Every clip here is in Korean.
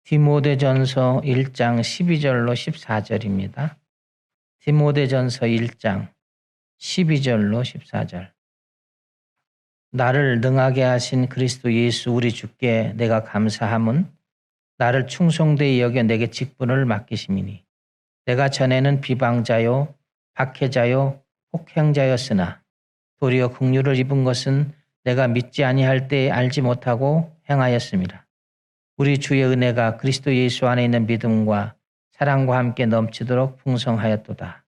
디모데전서 1장 12절로 14절입니다. 디모데전서 1장 12절로 14절. 나를 능하게 하신 그리스도 예수 우리 주께 내가 감사함은 나를 충성되이 여겨 내게 직분을 맡기심이니 내가 전에는 비방자요 박해자요 폭행자였으나 도리어 긍휼을 입은 것은 내가 믿지 아니할 때에 알지 못하고 행하였음이라. 우리 주의 은혜가 그리스도 예수 안에 있는 믿음과 사랑과 함께 넘치도록 풍성하였도다.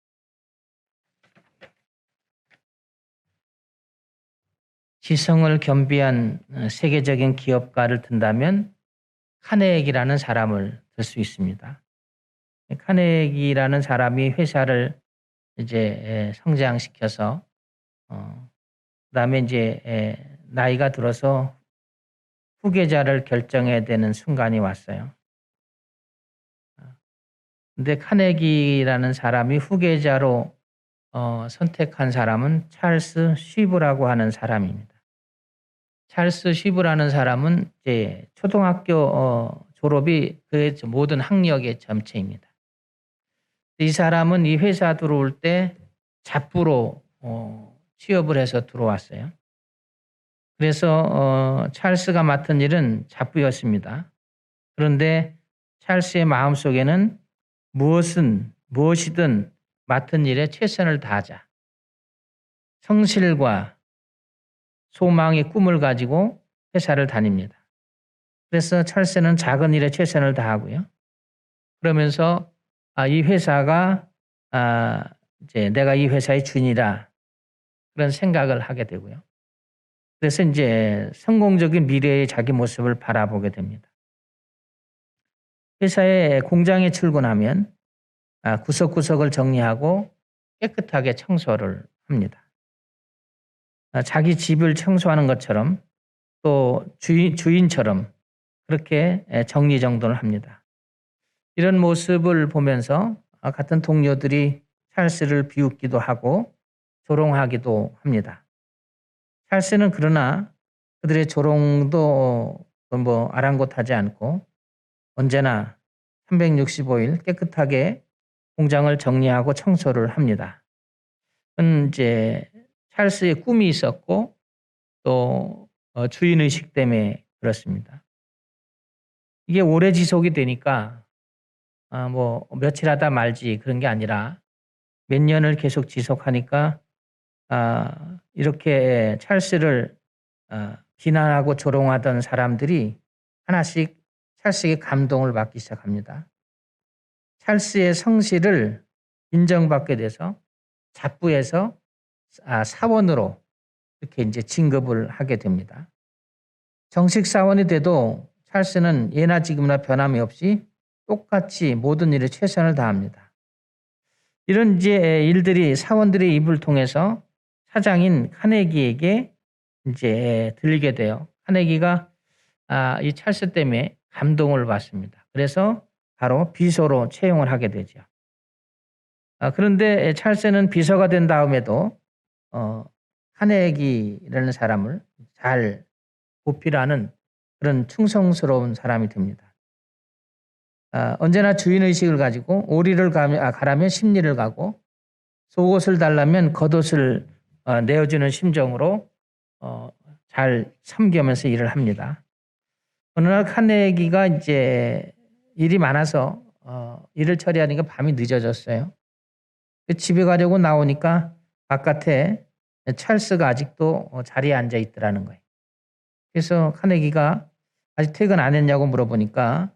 지성을 겸비한 세계적인 기업가를 든다면 카네기라는 사람을 들 수 있습니다. 카네기라는 사람이 회사를 이제 성장시켜서 그다음에 이제 나이가 들어서 후계자를 결정해야 되는 순간이 왔어요. 근데 카네기라는 사람이 후계자로 선택한 사람은 찰스 쉬브라고 하는 사람입니다. 찰스 쉬브라는 사람은 이제 초등학교 졸업이 그의 모든 학력의 전체입니다. 이 사람은 이 회사 들어올 때 잡부로 취업을 해서 들어왔어요. 그래서 찰스가 맡은 일은 잡부였습니다. 그런데 찰스의 마음속에는 무엇이든 맡은 일에 최선을 다하자. 성실과 소망의 꿈을 가지고 회사를 다닙니다. 그래서 찰스는 작은 일에 최선을 다하고요. 그러면서 이 회사가 이제 내가 이 회사의 주인이라 그런 생각을 하게 되고요. 그래서 이제 성공적인 미래의 자기 모습을 바라보게 됩니다. 회사에 공장에 출근하면 구석구석을 정리하고 깨끗하게 청소를 합니다. 자기 집을 청소하는 것처럼 또 주인처럼 그렇게 정리정돈을 합니다. 이런 모습을 보면서 같은 동료들이 찰스를 비웃기도 하고 조롱하기도 합니다. 찰스는 그러나 그들의 조롱도 아랑곳하지 않고 언제나 365일 깨끗하게 공장을 정리하고 청소를 합니다. 이제 찰스의 꿈이 있었고 또 주인의식 때문에 그렇습니다. 이게 오래 지속이 되니까 며칠 하다 말지 그런 게 아니라 몇 년을 계속 지속하니까 이렇게 찰스를 비난하고 조롱하던 사람들이 하나씩 찰스에게 감동을 받기 시작합니다. 찰스의 성실을 인정받게 돼서 잡부에서 사원으로 이렇게 이제 진급을 하게 됩니다. 정식 사원이 돼도 찰스는 예나 지금이나 변함이 없이 똑같이 모든 일에 최선을 다합니다. 이런 이제 일들이 사원들의 입을 통해서 사장인 카네기에게 이제 들리게 돼요. 카네기가 이 찰스 때문에 감동을 받습니다. 그래서 바로 비서로 채용을 하게 되죠. 그런데 찰스는 비서가 된 다음에도 카네기라는 사람을 잘 보필하는 그런 충성스러운 사람이 됩니다. 언제나 주인의식을 가지고 오리를 가라면 십리를 가고 속옷을 달라면 겉옷을 내어주는 심정으로 잘 섬기면서 일을 합니다. 어느 날 카네기가 이제 일이 많아서 일을 처리하니까 밤이 늦어졌어요. 집에 가려고 나오니까 바깥에 찰스가 아직도 자리에 앉아 있더라는 거예요. 그래서 카네기가 아직 퇴근 안 했냐고 물어보니까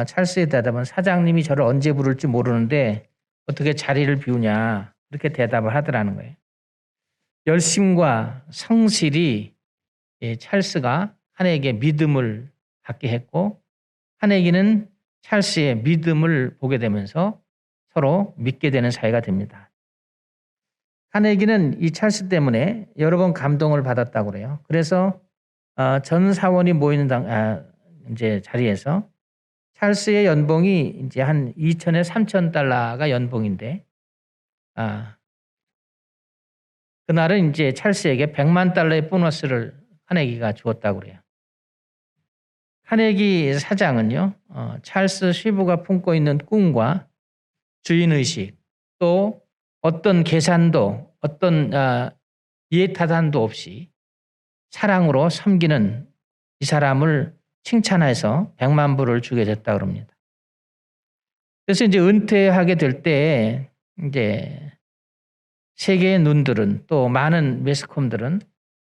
찰스의 대답은 사장님이 저를 언제 부를지 모르는데 어떻게 자리를 비우냐 이렇게 대답을 하더라는 거예요. 열심과 성실이 찰스가 카네기에게 믿음을 갖게 했고 카네기는 찰스의 믿음을 보게 되면서 서로 믿게 되는 사이가 됩니다. 카네기는 이 찰스 때문에 여러 번 감동을 받았다고 그래요. 그래서 전 사원이 모이는 이제 자리에서 찰스의 연봉이 이제 한 2천에 3천 달러가 연봉인데 그날은 이제 찰스에게 100만 달러의 보너스를 카네기가 주었다고 그래요. 카네기 사장은요, 찰스 쉬브가 품고 있는 꿈과 주인의식, 또 어떤 계산도, 어떤 이해타산도 없이 사랑으로 섬기는 이 사람을 칭찬해서 100만 불을 주게 됐다고 합니다. 그래서 이제 은퇴하게 될 때 이제 세계의 눈들은, 또 많은 매스컴들은,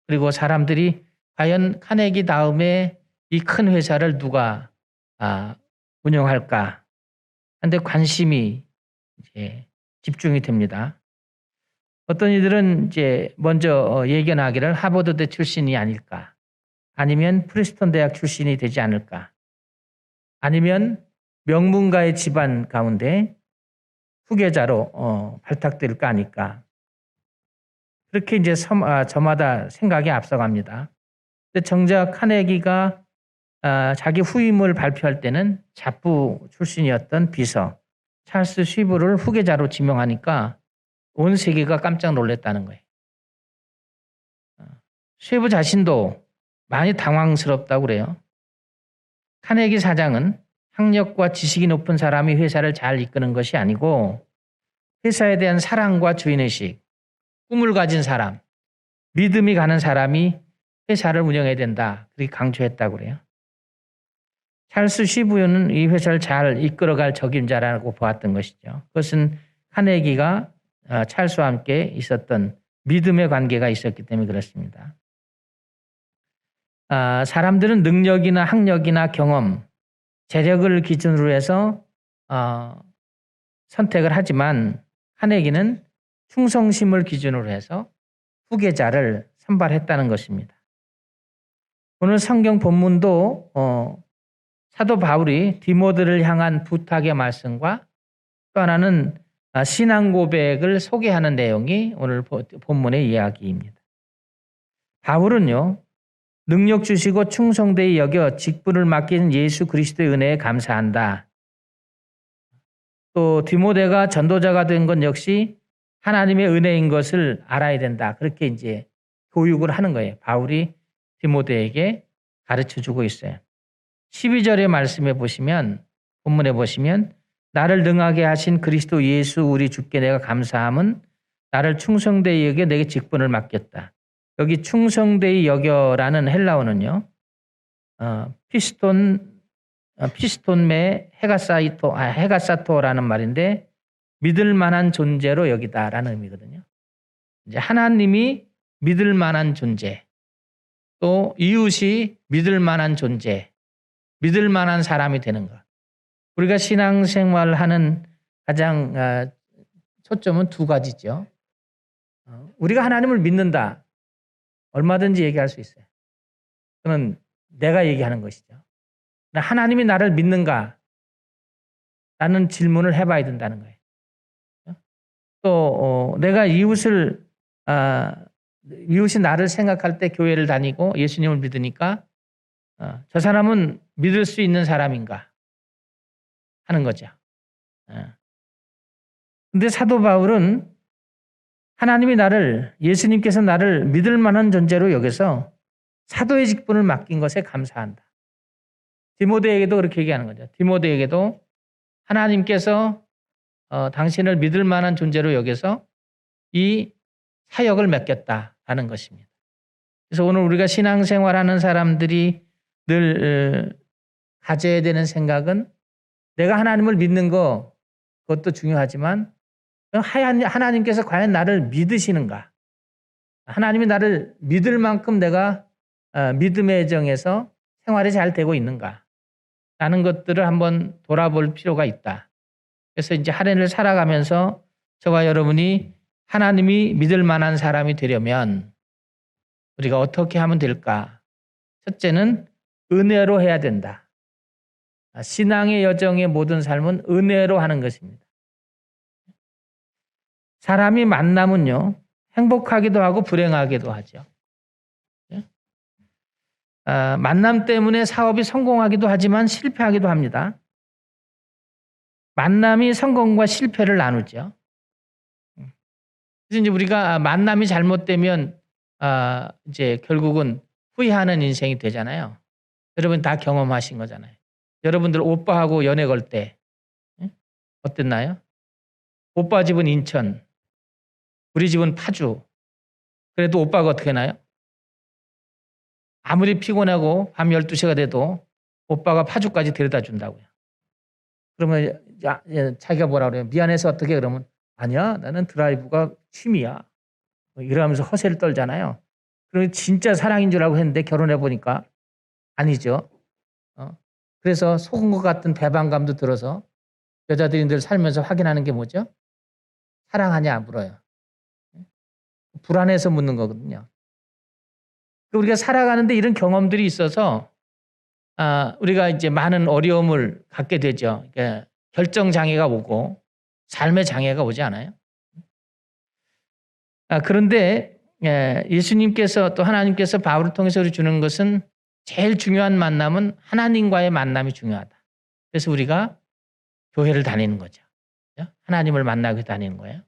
그리고 사람들이 과연 카네기 다음에 이 큰 회사를 누가 운영할까 하는데 관심이 이제 집중이 됩니다. 어떤 이들은 이제 먼저 예견하기를 하버드대 출신이 아닐까, 아니면 프리스턴 대학 출신이 되지 않을까, 아니면 명문가의 집안 가운데 후계자로 발탁될까 하니까, 그렇게 이제 저마다 생각이 앞서갑니다. 근데 정작 카네기가 자기 후임을 발표할 때는 잡부 출신이었던 비서 찰스 쉬브를 후계자로 지명하니까 온 세계가 깜짝 놀랐다는 거예요. 쉬브 자신도 많이 당황스럽다고 그래요. 카네기 사장은 학력과 지식이 높은 사람이 회사를 잘 이끄는 것이 아니고 회사에 대한 사랑과 주인의식, 꿈을 가진 사람, 믿음이 가는 사람이 회사를 운영해야 된다, 그렇게 강조했다고 그래요. 찰스 쉬브는 이 회사를 잘 이끌어갈 적임자라고 보았던 것이죠. 그것은 카네기가 찰스와 함께 있었던 믿음의 관계가 있었기 때문에 그렇습니다. 사람들은 능력이나 학력이나 경험, 재력을 기준으로 해서 선택을 하지만 카네기는 충성심을 기준으로 해서 후계자를 선발했다는 것입니다. 오늘 성경 본문도 사도 바울이 디모데를 향한 부탁의 말씀과 또 하나는 신앙 고백을 소개하는 내용이 오늘 본문의 이야기입니다. 바울은요, 능력 주시고 충성되이 여겨 직분을 맡긴 예수 그리스도의 은혜에 감사한다. 또 디모데가 전도자가 된 건 역시 하나님의 은혜인 것을 알아야 된다. 그렇게 이제 교육을 하는 거예요. 바울이 디모데에게 가르쳐 주고 있어요. 12절의 말씀에 보시면, 본문에 보시면, 나를 능하게 하신 그리스도 예수 우리 주께 내가 감사함은 나를 충성되이 여겨 내게 직분을 맡겼다. 여기 충성되이 여겨라는 헬라어는요, 피스톤메 헤가사토라는 말인데 믿을 만한 존재로 여기다라는 의미거든요. 이제 하나님이 믿을 만한 존재, 또 이웃이 믿을 만한 존재, 믿을 만한 사람이 되는 것. 우리가 신앙생활을 하는 가장 초점은 두 가지죠. 우리가 하나님을 믿는다. 얼마든지 얘기할 수 있어요. 그건 내가 얘기하는 것이죠. 하나님이 나를 믿는가? 라는 질문을 해봐야 된다는 거예요. 또 내가 이웃이 나를 생각할 때 교회를 다니고 예수님을 믿으니까 저 사람은 믿을 수 있는 사람인가 하는 거죠. 근데 사도 바울은 하나님이 예수님께서 나를 믿을 만한 존재로 여겨서 사도의 직분을 맡긴 것에 감사한다. 디모데에게도 그렇게 얘기하는 거죠. 디모데에게도 하나님께서 당신을 믿을 만한 존재로 여겨서 이 사역을 맡겼다라는 것입니다. 그래서 오늘 우리가 신앙생활하는 사람들이 늘 가져야 되는 생각은 내가 하나님을 믿는 그것도 중요하지만 하나님께서 과연 나를 믿으시는가? 하나님이 나를 믿을 만큼 내가 믿음의 정에서 생활이 잘 되고 있는가? 라는 것들을 한번 돌아볼 필요가 있다. 그래서 이제 한 해를 살아가면서 저와 여러분이 하나님이 믿을 만한 사람이 되려면 우리가 어떻게 하면 될까? 첫째는 은혜로 해야 된다. 신앙의 여정의 모든 삶은 은혜로 하는 것입니다. 사람이 만나면요, 행복하기도 하고 불행하기도 하죠. 만남 때문에 사업이 성공하기도 하지만 실패하기도 합니다. 만남이 성공과 실패를 나누죠. 그래서 이제 우리가 만남이 잘못되면 이제 결국은 후회하는 인생이 되잖아요. 여러분 다 경험하신 거잖아요. 여러분들 오빠하고 연애 걸 때 어땠나요? 오빠 집은 인천, 우리 집은 파주. 그래도 오빠가 어떻게 하나요? 아무리 피곤하고 밤 12시가 돼도 오빠가 파주까지 데려다 준다고요. 그러면 자기가 뭐라 그래요? 미안해서 어떻게 그러면 아니야 나는 드라이브가 취미야. 이러면서 허세를 떨잖아요. 그리고 진짜 사랑인 줄 알고 했는데 결혼해 보니까 아니죠. 그래서 속은 것 같은 배반감도 들어서 여자들이 늘 살면서 확인하는 게 뭐죠? 사랑하냐 물어요. 불안해서 묻는 거거든요. 우리가 살아가는데 이런 경험들이 있어서 우리가 이제 많은 어려움을 갖게 되죠. 그러니까 결정 장애가 오고 삶의 장애가 오지 않아요? 그런데 예수님께서 또 하나님께서 바울을 통해서 우리 주는 것은 제일 중요한 만남은 하나님과의 만남이 중요하다. 그래서 우리가 교회를 다니는 거죠. 하나님을 만나게 다니는 거예요.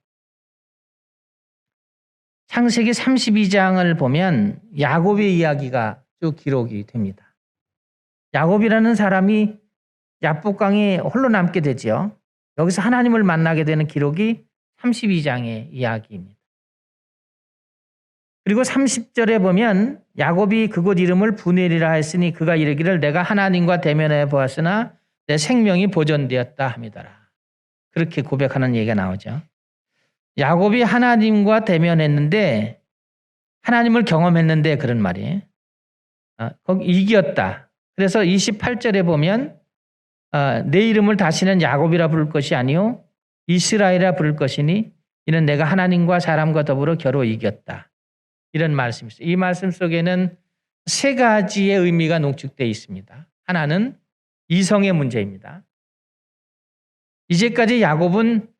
창세기 32장을 보면 야곱의 이야기가 쭉 기록이 됩니다. 야곱이라는 사람이 야복강에 홀로 남게 되죠. 여기서 하나님을 만나게 되는 기록이 32장의 이야기입니다. 그리고 30절에 보면 야곱이 그곳 이름을 브누엘이라 했으니 그가 이르기를 내가 하나님과 대면해 보았으나 내 생명이 보존되었다 함이더라. 그렇게 고백하는 얘기가 나오죠. 야곱이 하나님과 대면했는데 하나님을 경험했는데 그런 말이에요. 거기 이겼다. 그래서 28절에 보면 내 이름을 다시는 야곱이라 부를 것이 아니요 이스라엘이라 부를 것이니 이는 내가 하나님과 사람과 더불어 겨루 이겼다. 이런 말씀이 있어요. 이 말씀 속에는 세 가지의 의미가 농축되어 있습니다. 하나는 이성의 문제입니다. 이제까지 야곱은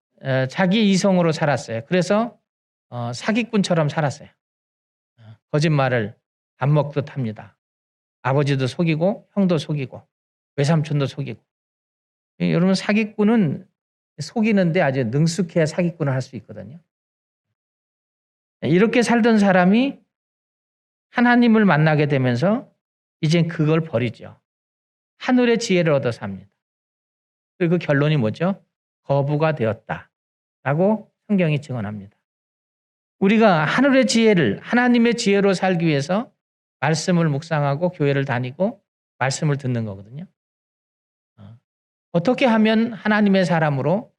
자기 이성으로 살았어요. 그래서 사기꾼처럼 살았어요. 거짓말을 밥 먹듯 합니다. 아버지도 속이고 형도 속이고 외삼촌도 속이고. 여러분 사기꾼은 속이는데 아주 능숙해야 사기꾼을 할 수 있거든요. 이렇게 살던 사람이 하나님을 만나게 되면서 이젠 그걸 버리죠. 하늘의 지혜를 얻어 삽니다. 그리고 그 결론이 뭐죠? 거부가 되었다라고 성경이 증언합니다. 우리가 하늘의 지혜를 하나님의 지혜로 살기 위해서 말씀을 묵상하고 교회를 다니고 말씀을 듣는 거거든요. 어떻게 하면 하나님의 사람으로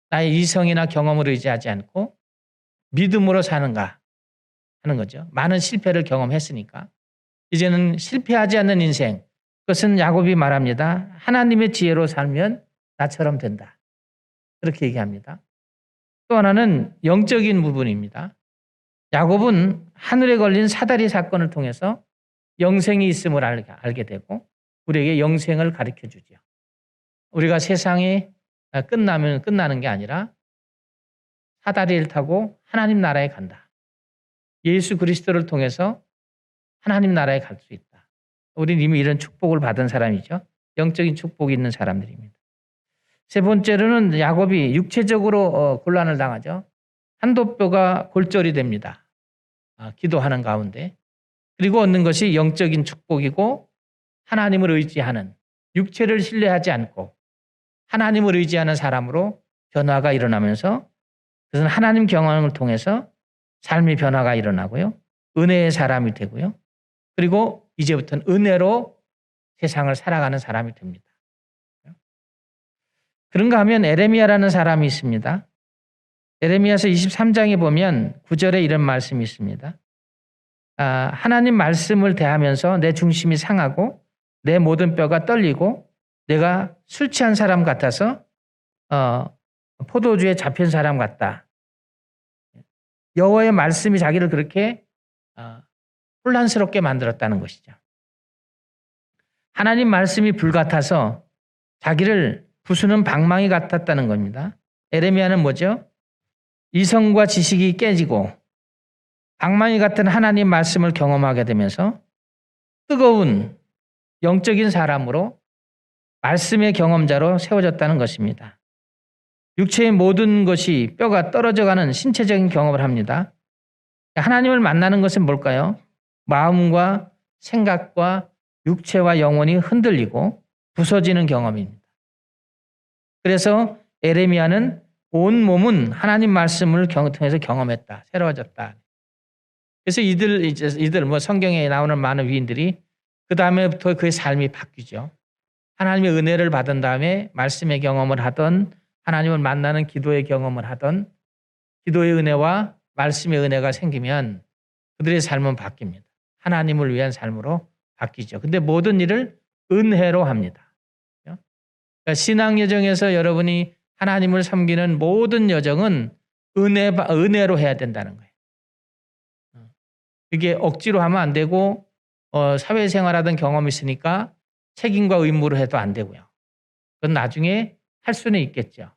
나의 이성이나 경험을 의지하지 않고 믿음으로 사는가 하는 거죠. 많은 실패를 경험했으니까 이제는 실패하지 않는 인생, 그것은 야곱이 말합니다. 하나님의 지혜로 살면 나처럼 된다. 그렇게 얘기합니다. 또 하나는 영적인 부분입니다. 야곱은 하늘에 걸린 사다리 사건을 통해서 영생이 있음을 알게 되고 우리에게 영생을 가르쳐 주죠. 우리가 세상이 끝나면 끝나는 게 아니라 사다리를 타고 하나님 나라에 간다. 예수 그리스도를 통해서 하나님 나라에 갈 수 있다. 우리는 이미 이런 축복을 받은 사람이죠. 영적인 축복이 있는 사람들입니다. 세 번째로는 야곱이 육체적으로 곤란을 당하죠. 한도뼈가 골절이 됩니다. 기도하는 가운데. 그리고 얻는 것이 영적인 축복이고 하나님을 의지하는, 육체를 신뢰하지 않고 하나님을 의지하는 사람으로 변화가 일어나면서 그것은 하나님 경험을 통해서 삶의 변화가 일어나고요. 은혜의 사람이 되고요. 그리고 이제부터는 은혜로 세상을 살아가는 사람이 됩니다. 그런가 하면 에레미야라는 사람이 있습니다. 에레미야서 23장에 보면 9절에 이런 말씀이 있습니다. 하나님 말씀을 대하면서 내 중심이 상하고 내 모든 뼈가 떨리고 내가 술 취한 사람 같아서 포도주에 잡힌 사람 같다. 여호와의 말씀이 자기를 그렇게 혼란스럽게 만들었다는 것이죠. 하나님 말씀이 불같아서 자기를 부수는 방망이 같았다는 겁니다. 에레미야는 뭐죠? 이성과 지식이 깨지고 방망이 같은 하나님 말씀을 경험하게 되면서 뜨거운 영적인 사람으로 말씀의 경험자로 세워졌다는 것입니다. 육체의 모든 것이 뼈가 떨어져가는 신체적인 경험을 합니다. 하나님을 만나는 것은 뭘까요? 마음과 생각과 육체와 영혼이 흔들리고 부서지는 경험입니다. 그래서 에레미야는 온 몸은 하나님 말씀을 통해서 경험했다. 새로워졌다. 그래서 이들 뭐 성경에 나오는 많은 위인들이 그 다음에부터 그의 삶이 바뀌죠. 하나님의 은혜를 받은 다음에 말씀의 경험을 하던, 하나님을 만나는 기도의 경험을 하던, 기도의 은혜와 말씀의 은혜가 생기면 그들의 삶은 바뀝니다. 하나님을 위한 삶으로 바뀌죠. 근데 모든 일을 은혜로 합니다. 그러니까 신앙 여정에서 여러분이 하나님을 섬기는 모든 여정은 은혜로 해야 된다는 거예요. 이게 억지로 하면 안 되고 사회생활하던 경험이 있으니까 책임과 의무로 해도 안 되고요. 그건 나중에 할 수는 있겠죠.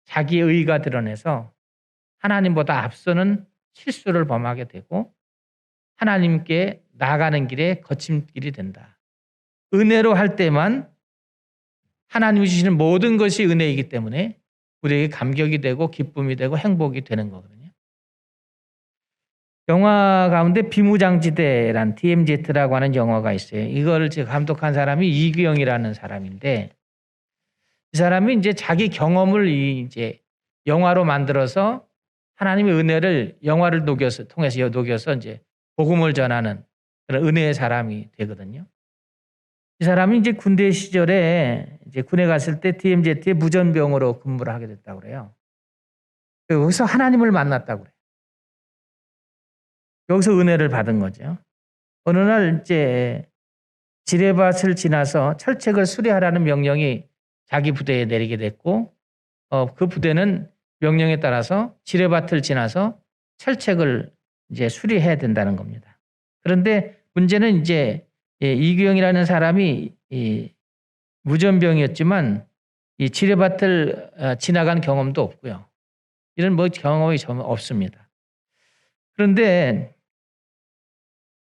자기의 의의가 드러내서 하나님보다 앞서는 실수를 범하게 되고 하나님께 나아가는 길에 거침길이 된다. 은혜로 할 때만 하나님이 주시는 모든 것이 은혜이기 때문에 우리에게 감격이 되고 기쁨이 되고 행복이 되는 거거든요. 영화 가운데 비무장지대란 DMZ라고 하는 영화가 있어요. 이걸 감독한 사람이 이규영이라는 사람인데 이 사람이 이제 자기 경험을 이제 영화로 만들어서 하나님의 은혜를 영화를 통해서 녹여서 이제 복음을 전하는 그런 은혜의 사람이 되거든요. 이 사람이 이제 군대 시절에 이제 군에 갔을 때 DMZ의 무전병으로 근무를 하게 됐다고 그래요. 여기서 하나님을 만났다고 그래요. 여기서 은혜를 받은 거죠. 어느 날 이제 지뢰밭을 지나서 철책을 수리하라는 명령이 자기 부대에 내리게 됐고, 그 부대는 명령에 따라서 지뢰밭을 지나서 철책을 이제 수리해야 된다는 겁니다. 그런데 문제는 이제 이규영이라는 사람이 무전병이었지만 이 지뢰밭을 지나간 경험도 없고요. 이런 뭐 경험이 전혀 없습니다. 그런데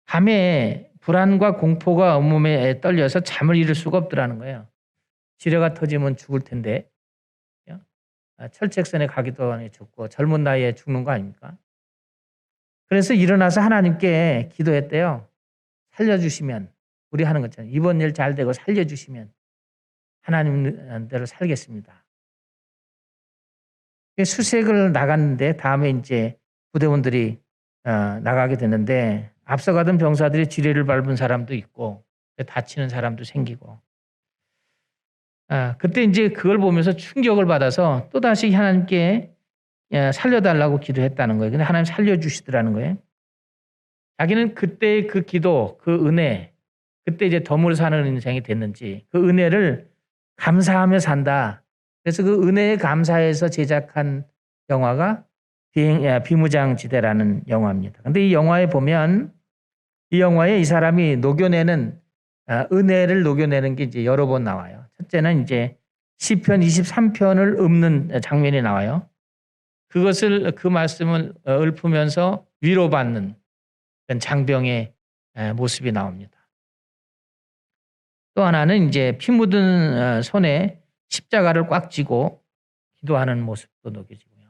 밤에 불안과 공포가 온몸에 떨려서 잠을 이룰 수가 없더라는 거예요. 지뢰가 터지면 죽을 텐데 철책선에 가기도 전에 죽고 젊은 나이에 죽는 거 아닙니까? 그래서 일어나서 하나님께 기도했대요. 살려주시면, 우리 하는 것처럼 이번 일 잘 되고 살려주시면 하나님대로 살겠습니다. 수색을 나갔는데 다음에 이제 부대원들이 나가게 되는데 앞서가던 병사들이 지뢰를 밟은 사람도 있고 다치는 사람도 생기고 그때 이제 그걸 보면서 충격을 받아서 또다시 하나님께 살려달라고 기도했다는 거예요. 근데 하나님 살려주시더라는 거예요. 자기는 그때 그 기도, 그 은혜, 그때 이제 덤을 사는 인생이 됐는지 그 은혜를 감사하며 산다. 그래서 그 은혜에 감사해서 제작한 영화가 비무장지대라는 영화입니다. 근데 이 영화에 보면 이 영화에 이 사람이 녹여내는 은혜를 녹여내는 게 이제 여러 번 나와요. 첫째는 이제 시편 23편을 읊는 장면이 나와요. 그 말씀을 읊으면서 위로받는 장병의 모습이 나옵니다. 또 하나는 이제 피 묻은 손에 십자가를 꽉 쥐고 기도하는 모습도 녹여지고요.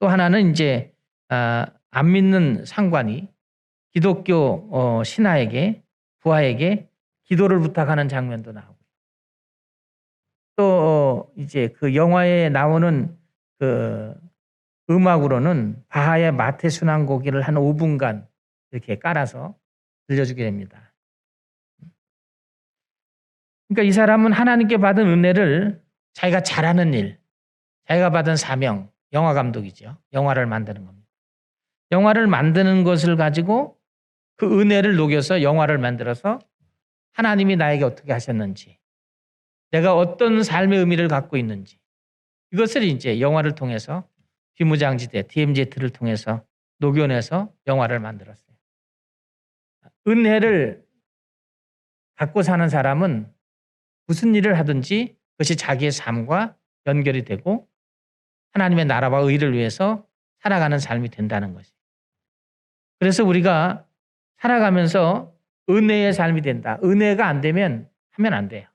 또 하나는 이제 안 믿는 상관이 기독교 신하에게 부하에게 기도를 부탁하는 장면도 나오고 또 이제 그 영화에 나오는 그 음악으로는 바하의 마태순환곡기를 한 5분간 이렇게 깔아서 들려주게 됩니다. 그러니까 이 사람은 하나님께 받은 은혜를 자기가 잘하는 일, 자기가 받은 사명, 영화 감독이죠. 영화를 만드는 겁니다. 영화를 만드는 것을 가지고 그 은혜를 녹여서 영화를 만들어서 하나님이 나에게 어떻게 하셨는지, 내가 어떤 삶의 의미를 갖고 있는지 이것을 이제 영화를 통해서 비무장지대, DMZ를 통해서 녹여내서 영화를 만들었어요. 은혜를 갖고 사는 사람은 무슨 일을 하든지 그것이 자기의 삶과 연결이 되고 하나님의 나라와 의를 위해서 살아가는 삶이 된다는 것이. 그래서 우리가 살아가면서 은혜의 삶이 된다. 은혜가 안 되면 하면 안 돼요.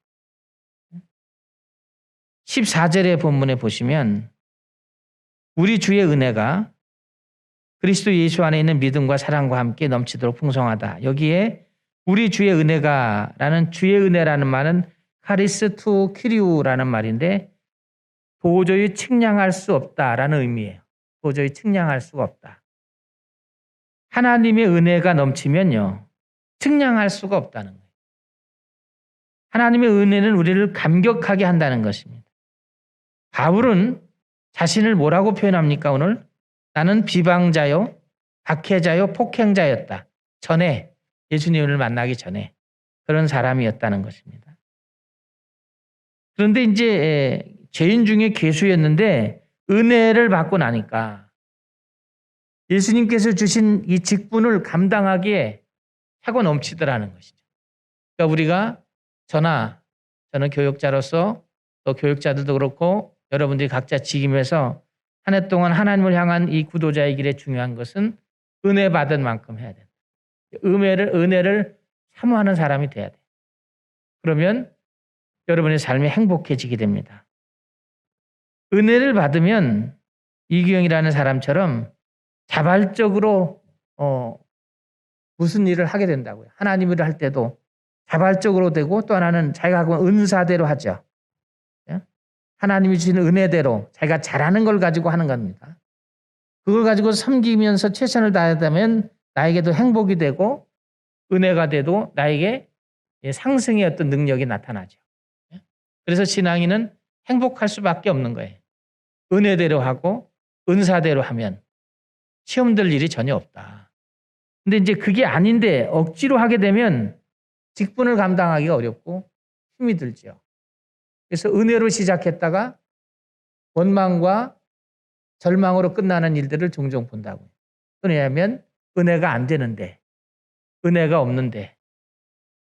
14절의 본문에 보시면 우리 주의 은혜가 그리스도 예수 안에 있는 믿음과 사랑과 함께 넘치도록 풍성하다. 여기에 우리 주의 은혜가라는 주의 은혜라는 말은 카리스 투 키리우라는 말인데 도저히 측량할 수 없다라는 의미예요. 도저히 측량할 수가 없다. 하나님의 은혜가 넘치면요. 측량할 수가 없다는 거예요. 하나님의 은혜는 우리를 감격하게 한다는 것입니다. 바울은 자신을 뭐라고 표현합니까 오늘? 나는 비방자요, 박해자요, 폭행자였다. 전에 예수님을 만나기 전에 그런 사람이었다는 것입니다. 그런데 이제 죄인 중에 괴수였는데 은혜를 받고 나니까 예수님께서 주신 이 직분을 감당하기에 차고 넘치더라는 것이죠. 그러니까 우리가 저는 교육자로서 또 교육자들도 그렇고 여러분들이 각자 직임에서 한 해 동안 하나님을 향한 이 구도자의 길에 중요한 것은 은혜 받은 만큼 해야 된다. 은혜를 사모하는 사람이 돼야 돼. 그러면 여러분의 삶이 행복해지게 됩니다. 은혜를 받으면 이규영이라는 사람처럼 자발적으로 무슨 일을 하게 된다고요. 하나님 일을 할 때도 자발적으로 되고 또 하나는 자기가 갖고 있는 은사대로 하죠. 하나님이 주시는 은혜대로 자기가 잘하는 걸 가지고 하는 겁니다. 그걸 가지고 섬기면서 최선을 다하다면 나에게도 행복이 되고 은혜가 돼도 나에게 상승의 어떤 능력이 나타나죠. 그래서 신앙인은 행복할 수밖에 없는 거예요. 은혜대로 하고 은사대로 하면 시험될 일이 전혀 없다. 근데 이제 그게 아닌데 억지로 하게 되면 직분을 감당하기가 어렵고 힘이 들죠. 그래서 은혜로 시작했다가 원망과 절망으로 끝나는 일들을 종종 본다고요. 왜냐하면 은혜가 안 되는데, 은혜가 없는데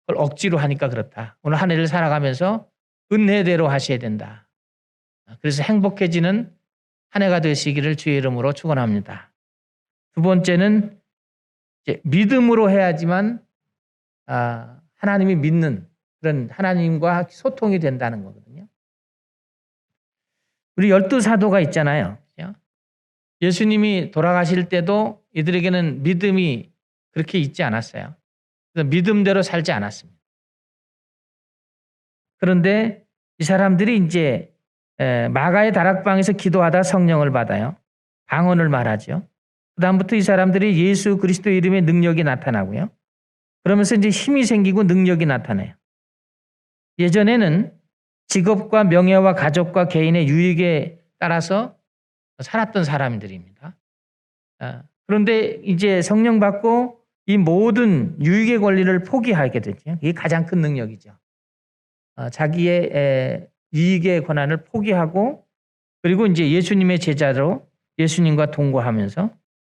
그걸 억지로 하니까 그렇다. 오늘 한 해를 살아가면서 은혜대로 하셔야 된다. 그래서 행복해지는 한 해가 되시기를 주의 이름으로 축원합니다. 두 번째는 이제 믿음으로 해야지만 하나님이 믿는 그런 하나님과 소통이 된다는 거거든요. 우리 12사도가 있잖아요. 예수님이 돌아가실 때도 이들에게는 믿음이 그렇게 있지 않았어요. 그래서 믿음대로 살지 않았습니다. 그런데 이 사람들이 이제 마가의 다락방에서 기도하다 성령을 받아요. 방언을 말하죠. 그다음부터 이 사람들이 예수 그리스도 이름의 능력이 나타나고요. 그러면서 이제 힘이 생기고 능력이 나타나요. 예전에는 직업과 명예와 가족과 개인의 유익에 따라서 살았던 사람들입니다. 그런데 이제 성령 받고 이 모든 유익의 권리를 포기하게 되죠. 이게 가장 큰 능력이죠. 자기의 이익의 권한을 포기하고 그리고 이제 예수님의 제자로 예수님과 동거하면서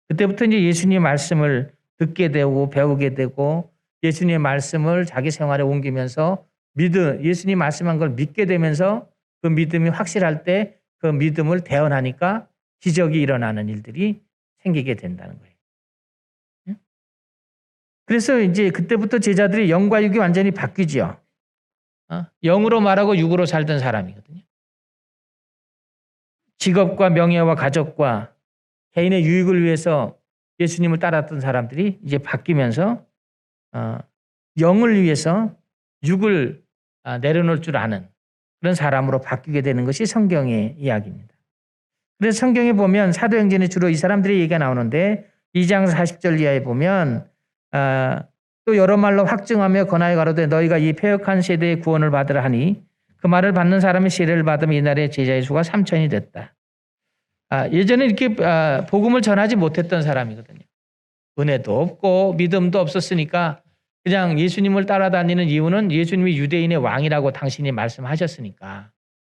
그때부터 이제 예수님의 말씀을 듣게 되고 배우게 되고 예수님의 말씀을 자기 생활에 옮기면서 예수님 말씀한 걸 믿게 되면서 그 믿음이 확실할 때 그 믿음을 대언하니까 기적이 일어나는 일들이 생기게 된다는 거예요. 그래서 이제 그때부터 제자들이 영과 육이 완전히 바뀌죠. 영으로 말하고 육으로 살던 사람이거든요. 직업과 명예와 가족과 개인의 유익을 위해서 예수님을 따랐던 사람들이 이제 바뀌면서 영을 위해서 육을 내려놓을 줄 아는 그런 사람으로 바뀌게 되는 것이 성경의 이야기입니다. 그래서 성경에 보면 사도행전에 주로 이 사람들의 얘기가 나오는데 2장 40절 이하에 보면 또 여러 말로 확증하며 권하여 가로되 너희가 이 패역한 세대의 구원을 받으라 하니 그 말을 받는 사람이 세례를 받으면 이날의 제자의 수가 3,000이 됐다. 예전에 이렇게 복음을 전하지 못했던 사람이거든요. 은혜도 없고 믿음도 없었으니까 그냥 예수님을 따라다니는 이유는 예수님이 유대인의 왕이라고 당신이 말씀하셨으니까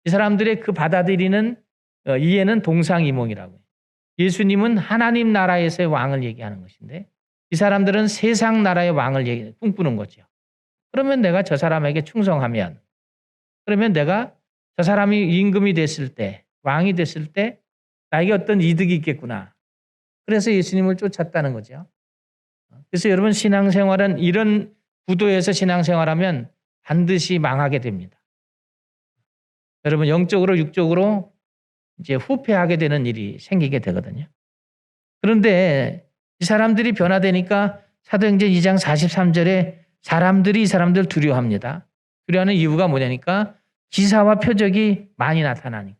이 사람들의 그 받아들이는 이해는 동상이몽이라고요. 예수님은 하나님 나라에서의 왕을 얘기하는 것인데 이 사람들은 세상 나라의 왕을 꿈꾸는 거죠. 그러면 내가 저 사람에게 충성하면 그러면 내가 저 사람이 임금이 됐을 때 왕이 됐을 때 나에게 어떤 이득이 있겠구나. 그래서 예수님을 쫓았다는 거죠. 그래서 여러분 신앙생활은 이런 구도에서 신앙생활하면 반드시 망하게 됩니다. 여러분 영적으로 육적으로 이제 후퇴하게 되는 일이 생기게 되거든요. 그런데 이 사람들이 변화되니까 사도행전 2장 43절에 사람들이 이 사람들 두려워합니다. 두려워하는 이유가 뭐냐니까 기사와 표적이 많이 나타나니까.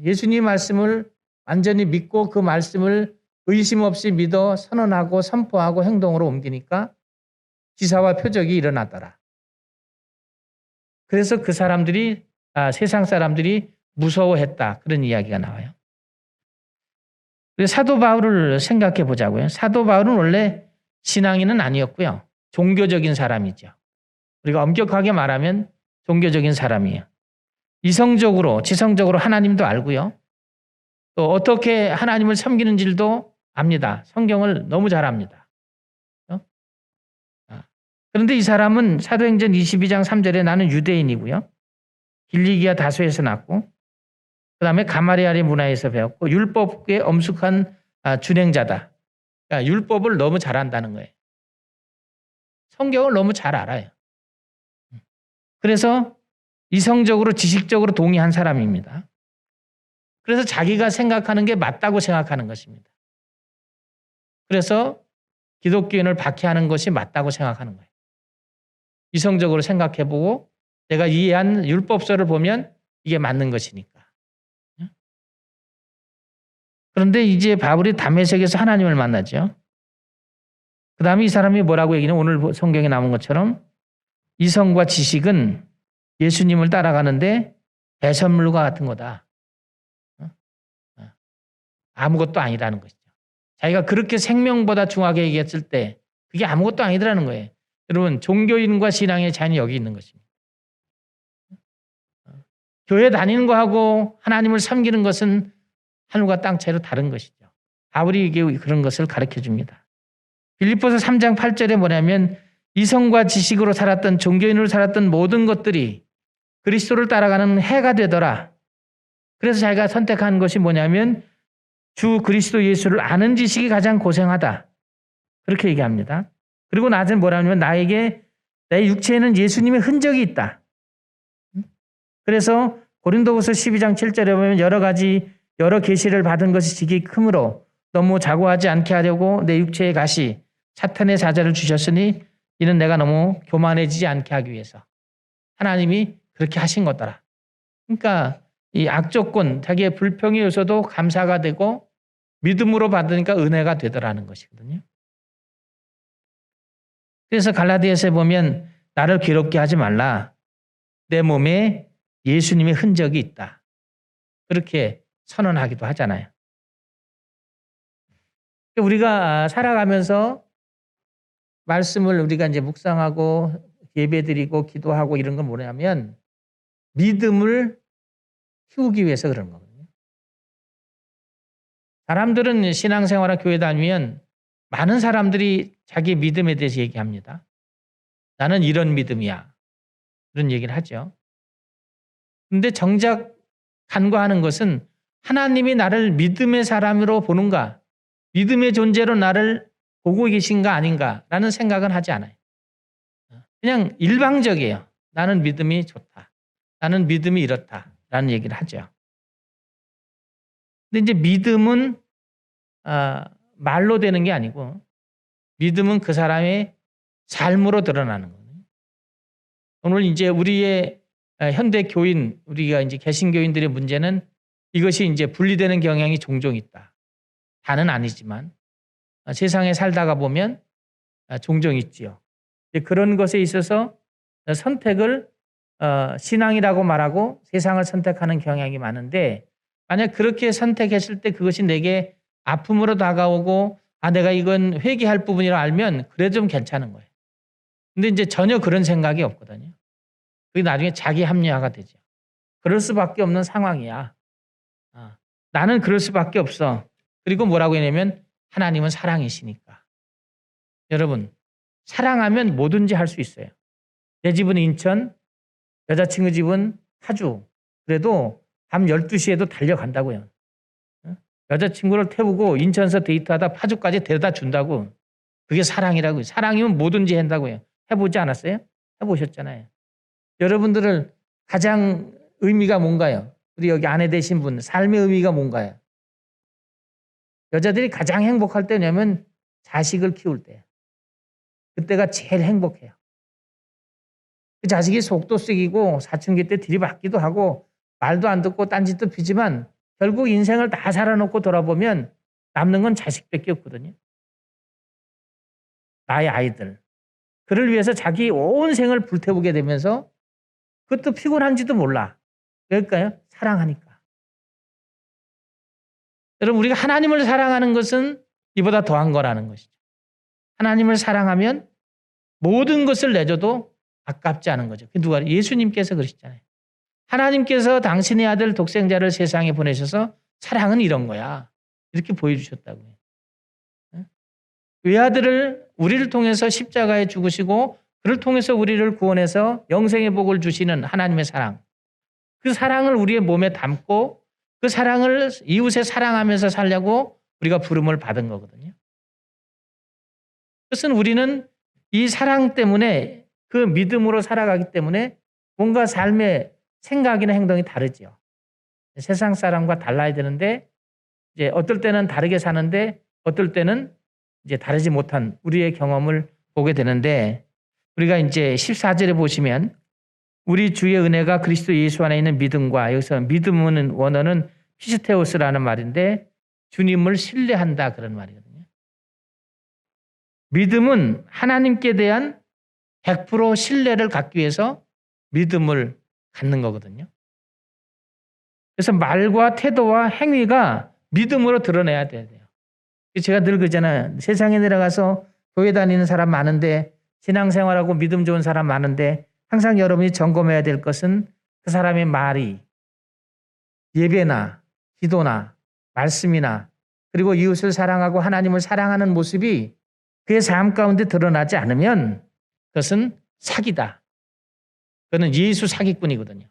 예수님 말씀을 완전히 믿고 그 말씀을 의심 없이 믿어 선언하고 선포하고 행동으로 옮기니까 기사와 표적이 일어나더라. 그래서 그 사람들이 세상 사람들이 무서워했다. 그런 이야기가 나와요. 사도 바울을 생각해 보자고요. 사도 바울은 원래 신앙인은 아니었고요. 종교적인 사람이죠. 우리가 엄격하게 말하면 종교적인 사람이에요. 이성적으로, 지성적으로 하나님도 알고요. 또 어떻게 하나님을 섬기는 줄도 압니다. 성경을 너무 잘 압니다. 그런데 이 사람은 사도행전 22장 3절에 나는 유대인이고요. 길리기아 다소에서 났고 그다음에 가마리알의 문화에서 배웠고 율법에 엄숙한 준행자다. 그러니까 율법을 너무 잘한다는 거예요. 성경을 너무 잘 알아요. 그래서 이성적으로 지식적으로 동의한 사람입니다. 그래서 자기가 생각하는 게 맞다고 생각하는 것입니다. 그래서 기독교인을 박해하는 것이 맞다고 생각하는 거예요. 이성적으로 생각해보고 내가 이해한 율법서를 보면 이게 맞는 것이니까. 그런데 이제 바울이 다메섹에서 하나님을 만나죠. 그 다음에 이 사람이 뭐라고 얘기는 오늘 성경에 나온 것처럼 이성과 지식은 예수님을 따라가는데 배설물과 같은 거다. 아무것도 아니라는 것이죠. 자기가 그렇게 생명보다 중하게 얘기했을 때 그게 아무것도 아니더라는 거예요. 여러분 종교인과 신앙의 차이는 여기 있는 것입니다. 교회 다니는 거하고 하나님을 섬기는 것은 하늘과 땅 차이로 다른 것이죠. 바울이 그런 것을 가르쳐 줍니다. 빌립보서 3장 8절에 뭐냐면 이성과 지식으로 살았던 종교인으로 살았던 모든 것들이 그리스도를 따라가는 해가 되더라. 그래서 자기가 선택한 것이 뭐냐면 주 그리스도 예수를 아는 지식이 가장 고생하다. 그렇게 얘기합니다. 그리고 나중에 뭐라냐면 나에게 내 육체에는 예수님의 흔적이 있다. 그래서 고린도후서 12장 7절에 보면 여러 계시를 받은 것이 지극히 크므로 너무 자고하지 않게 하려고 내 육체의 가시 사탄의 사자를 주셨으니 이는 내가 너무 교만해지지 않게 하기 위해서 하나님이 그렇게 하신 거더라. 그러니까 이 악조건 자기의 불평의 요소도 감사가 되고 믿음으로 받으니까 은혜가 되더라는 것이거든요. 그래서 갈라디아서에 보면 나를 괴롭게 하지 말라. 내 몸에 예수님의 흔적이 있다. 그렇게 선언하기도 하잖아요. 우리가 살아가면서 말씀을 우리가 이제 묵상하고 예배드리고 기도하고 이런 건 뭐냐면 믿음을 키우기 위해서 그런 거거든요. 사람들은 신앙생활과 교회 다니면 많은 사람들이 자기 믿음에 대해서 얘기합니다. 나는 이런 믿음이야. 그런 얘기를 하죠. 그런데 정작 간과하는 것은 하나님이 나를 믿음의 사람으로 보는가, 믿음의 존재로 나를 보고 계신가 아닌가라는 생각은 하지 않아요. 그냥 일방적이에요. 나는 믿음이 좋다. 나는 믿음이 이렇다라는 얘기를 하죠. 근데 이제 믿음은 말로 되는 게 아니고 믿음은 그 사람의 삶으로 드러나는 거예요. 오늘 이제 우리의 현대 교인, 우리가 이제 개신교인들의 문제는 이것이 이제 분리되는 경향이 종종 있다. 다는 아니지만 세상에 살다가 보면 종종 있지요. 그런 것에 있어서 선택을 신앙이라고 말하고 세상을 선택하는 경향이 많은데 만약 그렇게 선택했을 때 그것이 내게 아픔으로 다가오고 내가 이건 회개할 부분이라 알면 그래도 좀 괜찮은 거예요. 근데 이제 전혀 그런 생각이 없거든요. 그게 나중에 자기 합리화가 되죠. 그럴 수밖에 없는 상황이야. 나는 그럴 수밖에 없어. 그리고 뭐라고 했냐면 하나님은 사랑이시니까. 여러분 사랑하면 뭐든지 할 수 있어요. 내 집은 인천, 여자친구 집은 파주. 그래도 밤 12시에도 달려간다고요. 여자친구를 태우고 인천에서 데이트하다 파주까지 데려다 준다고. 그게 사랑이라고요. 사랑이면 뭐든지 한다고요. 해보지 않았어요? 해보셨잖아요. 여러분들을 가장 의미가 뭔가요? 우리 여기 아내 되신 분 삶의 의미가 뭔가요? 여자들이 가장 행복할 때냐면 자식을 키울 때. 그때가 제일 행복해요. 그 자식이 속도 쓰기고 사춘기 때 들이받기도 하고 말도 안 듣고 딴짓도 피지만 결국 인생을 다 살아놓고 돌아보면 남는 건 자식밖에 없거든요. 나의 아이들. 그를 위해서 자기 온 생을 불태우게 되면서 그것도 피곤한지도 몰라. 왜일까요? 사랑하니까. 여러분, 우리가 하나님을 사랑하는 것은 이보다 더한 거라는 것이죠. 하나님을 사랑하면 모든 것을 내줘도 아깝지 않은 거죠. 누가? 예수님께서 그러셨잖아요. 하나님께서 당신의 아들 독생자를 세상에 보내셔서 사랑은 이런 거야. 이렇게 보여주셨다고요. 외아들을 우리를 통해서 십자가에 죽으시고 그를 통해서 우리를 구원해서 영생의 복을 주시는 하나님의 사랑. 그 사랑을 우리의 몸에 담고 그 사랑을 이웃에 사랑하면서 살려고 우리가 부름을 받은 거거든요. 그것은 우리는 이 사랑 때문에 그 믿음으로 살아가기 때문에 뭔가 삶의 생각이나 행동이 다르죠. 세상 사람과 달라야 되는데 이제 어떨 때는 다르게 사는데 어떨 때는 이제 다르지 못한 우리의 경험을 보게 되는데 우리가 이제 14절에 보시면 우리 주의 은혜가 그리스도 예수 안에 있는 믿음과 여기서 믿음은 원어는 피스테오스라는 말인데 주님을 신뢰한다 그런 말이거든요. 믿음은 하나님께 대한 100% 신뢰를 갖기 위해서 믿음을 갖는 거거든요. 그래서 말과 태도와 행위가 믿음으로 드러내야 돼요. 제가 늘 그러잖아요. 세상에 내려가서 교회 다니는 사람 많은데 신앙생활하고 믿음 좋은 사람 많은데 항상 여러분이 점검해야 될 것은 그 사람의 말이 예배나 기도나 말씀이나 그리고 이웃을 사랑하고 하나님을 사랑하는 모습이 그의 삶 가운데 드러나지 않으면 그것은 사기다. 그거는 예수 사기꾼이거든요.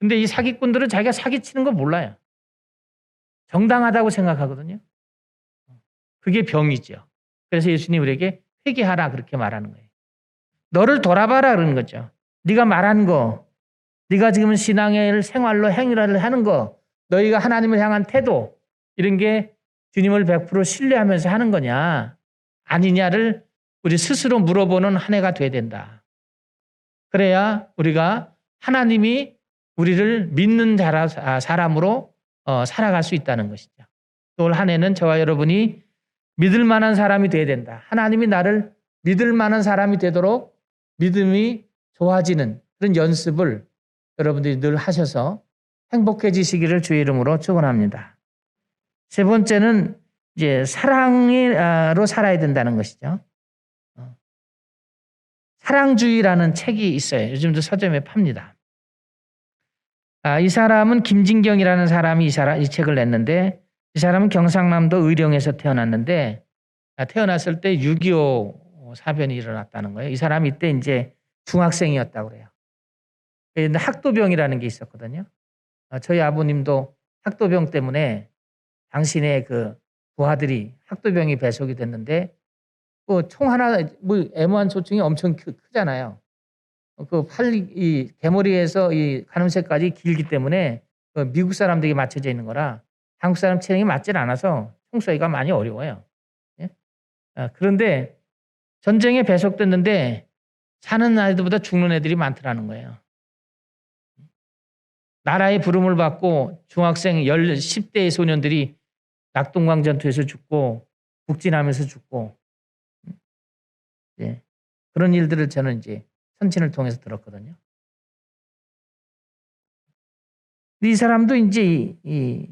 근데 이 사기꾼들은 자기가 사기치는 거 몰라요. 정당하다고 생각하거든요. 그게 병이죠. 그래서 예수님 우리에게 회개하라 그렇게 말하는 거예요. 너를 돌아봐라 그러는 거죠. 네가 말한 거, 네가 지금 신앙의 생활로 행위를 하는 거, 너희가 하나님을 향한 태도 이런 게 주님을 100% 신뢰하면서 하는 거냐 아니냐를 우리 스스로 물어보는 한 해가 돼야 된다. 그래야 우리가 하나님이 우리를 믿는 사람으로 살아갈 수 있다는 것이죠. 올 한 해는 저와 여러분이 믿을 만한 사람이 돼야 된다. 하나님이 나를 믿을 만한 사람이 되도록 믿음이 좋아지는 그런 연습을 여러분들이 늘 하셔서 행복해지시기를 주의 이름으로 축원합니다. 세 번째는 이제 사랑으로 살아야 된다는 것이죠. 사랑주의라는 책이 있어요. 요즘도 서점에 팝니다. 이 사람은 김진경이라는 사람이 이 책을 냈는데 이 사람은 경상남도 의령에서 태어났는데 태어났을 때 6.25 사변이 일어났다는 거예요. 이 사람이 이때 이제 중학생이었다고 그래요. 근데 학도병이라는 게 있었거든요. 저희 아버님도 학도병 때문에 당신의 그 부하들이 학도병이 배속이 됐는데 그 총 하나 뭐 애무한 소총이 엄청 크잖아요. 그 이 개머리에서 이 가늠쇠까지 길기 때문에 그 미국 사람들에게 맞춰져 있는 거라 한국 사람 체형이 맞질 않아서 총 쏘기가 많이 어려워요. 예? 그런데 전쟁에 배속됐는데 사는 아이들보다 죽는 애들이 많더라는 거예요. 나라의 부름을 받고 중학생 10대의 소년들이 낙동강 전투에서 죽고 북진하면서 죽고 예. 그런 일들을 저는 이제 선친을 통해서 들었거든요. 이 사람도 이제 이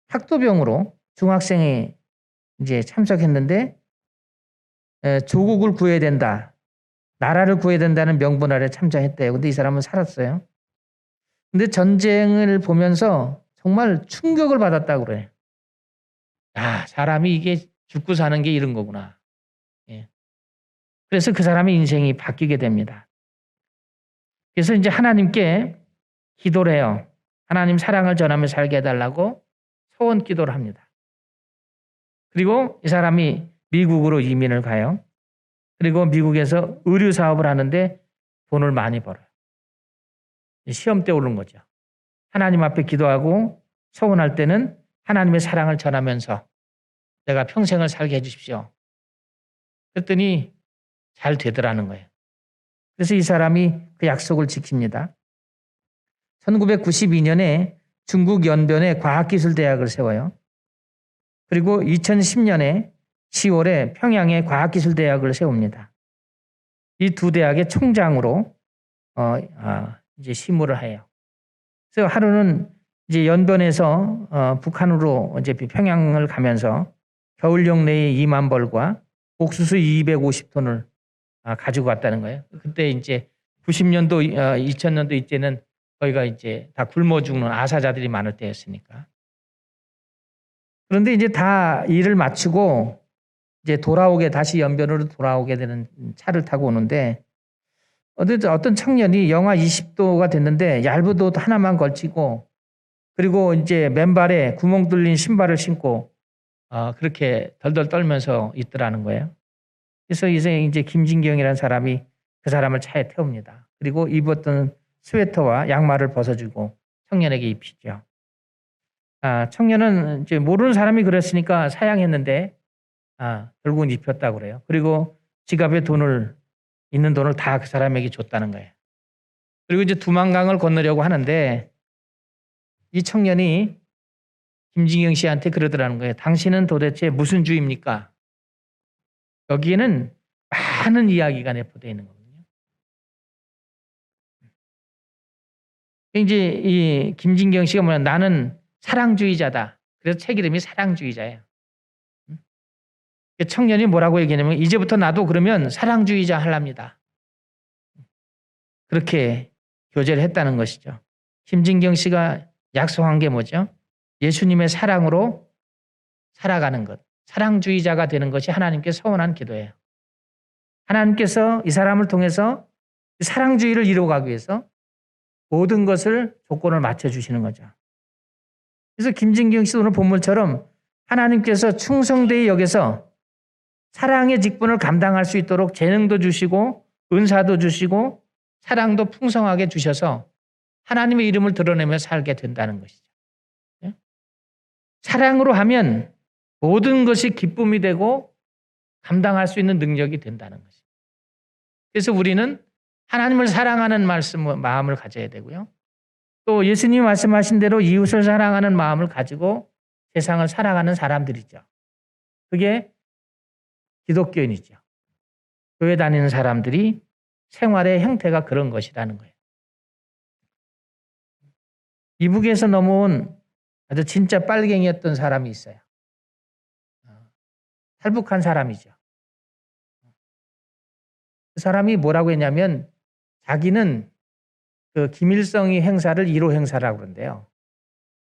학도병으로 중학생에 이제 참석했는데 조국을 구해야 된다. 나라를 구해야 된다는 명분 아래 참전했대요. 근데 이 사람은 살았어요. 근데 전쟁을 보면서 정말 충격을 받았다고 그래요. 야, 사람이 이게 죽고 사는 게 이런 거구나. 예. 그래서 그 사람의 인생이 바뀌게 됩니다. 그래서 이제 하나님께 기도를 해요. 하나님 사랑을 전하며 살게 해달라고 소원 기도를 합니다. 그리고 이 사람이 미국으로 이민을 가요. 그리고 미국에서 의류 사업을 하는데 돈을 많이 벌어요. 시험 때 오른 거죠. 하나님 앞에 기도하고 소원할 때는 하나님의 사랑을 전하면서 내가 평생을 살게 해주십시오. 그랬더니 잘 되더라는 거예요. 그래서 이 사람이 그 약속을 지킵니다. 1992년에 중국 연변에 과학기술대학을 세워요. 그리고 2010년에 10월에 평양에 과학기술대학을 세웁니다. 이 두 대학의 총장으로 이제 심우를 해요. 그래서 하루는 이제 연변에서 북한으로 이제 평양을 가면서 겨울용 내의 2만 벌과 옥수수 250톤을 가지고 갔다는 거예요. 그때 이제 90년도, 2000년도 이때는 거기가 이제 다 굶어 죽는 아사자들이 많을 때였으니까. 그런데 이제 다 일을 마치고 이제 다시 연변으로 돌아오게 되는 차를 타고 오는데 어떤 청년이 영하 20도가 됐는데 얇은 옷 하나만 걸치고 그리고 이제 맨발에 구멍 뚫린 신발을 신고 그렇게 덜덜 떨면서 있더라는 거예요. 그래서 이제 김진경이라는 사람이 그 사람을 차에 태웁니다. 그리고 입었던 스웨터와 양말을 벗어주고 청년에게 입히죠. 청년은 이제 모르는 사람이 그랬으니까 사양했는데 결국은 입혔다고 그래요. 그리고 지갑에 있는 돈을 다 그 사람에게 줬다는 거예요. 그리고 이제 두만강을 건너려고 하는데 이 청년이 김진경 씨한테 그러더라는 거예요. 당신은 도대체 무슨 주입니까? 여기에는 많은 이야기가 내포되어 있는 거거든요. 이제 이 김진경 씨가 뭐냐, 나는 사랑주의자다. 그래서 책 이름이 사랑주의자예요. 청년이 뭐라고 얘기하냐면 이제부터 나도 그러면 사랑주의자 하랍니다. 그렇게 교제를 했다는 것이죠. 김진경 씨가 약속한 게 뭐죠? 예수님의 사랑으로 살아가는 것. 사랑주의자가 되는 것이 하나님께 서원한 기도예요. 하나님께서 이 사람을 통해서 사랑주의를 이루어가기 위해서 모든 것을 조건을 맞춰주시는 거죠. 그래서 김진경 씨 오늘 본문처럼 하나님께서 충성되이 여겨서 사랑의 직분을 감당할 수 있도록 재능도 주시고 은사도 주시고 사랑도 풍성하게 주셔서 하나님의 이름을 드러내며 살게 된다는 것이죠. 사랑으로 하면 모든 것이 기쁨이 되고 감당할 수 있는 능력이 된다는 것이죠. 그래서 우리는 하나님을 사랑하는 마음을 가져야 되고요. 또 예수님이 말씀하신 대로 이웃을 사랑하는 마음을 가지고 세상을 살아가는 사람들이죠. 그게 기독교인이죠. 교회 다니는 사람들이 생활의 형태가 그런 것이라는 거예요. 이북에서 넘어온 아주 진짜 빨갱이였던 사람이 있어요. 탈북한 사람이죠. 그 사람이 뭐라고 했냐면 자기는 그 김일성이 행사를 1호 행사라고 그러는데요.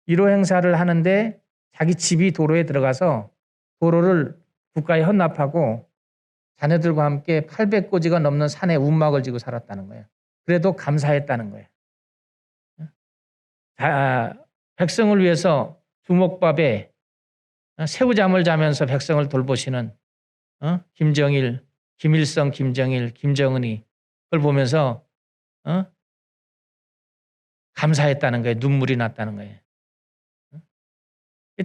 1호 행사를 하는데 자기 집이 도로에 들어가서 도로를 국가에 헌납하고 자녀들과 함께 800고지가 넘는 산에 움막을 지고 살았다는 거예요. 그래도 감사했다는 거예요. 백성을 위해서 주먹밥에 새우잠을 자면서 백성을 돌보시는 김정일, 김일성, 김정일, 김정은이 그걸 보면서 감사했다는 거예요. 눈물이 났다는 거예요.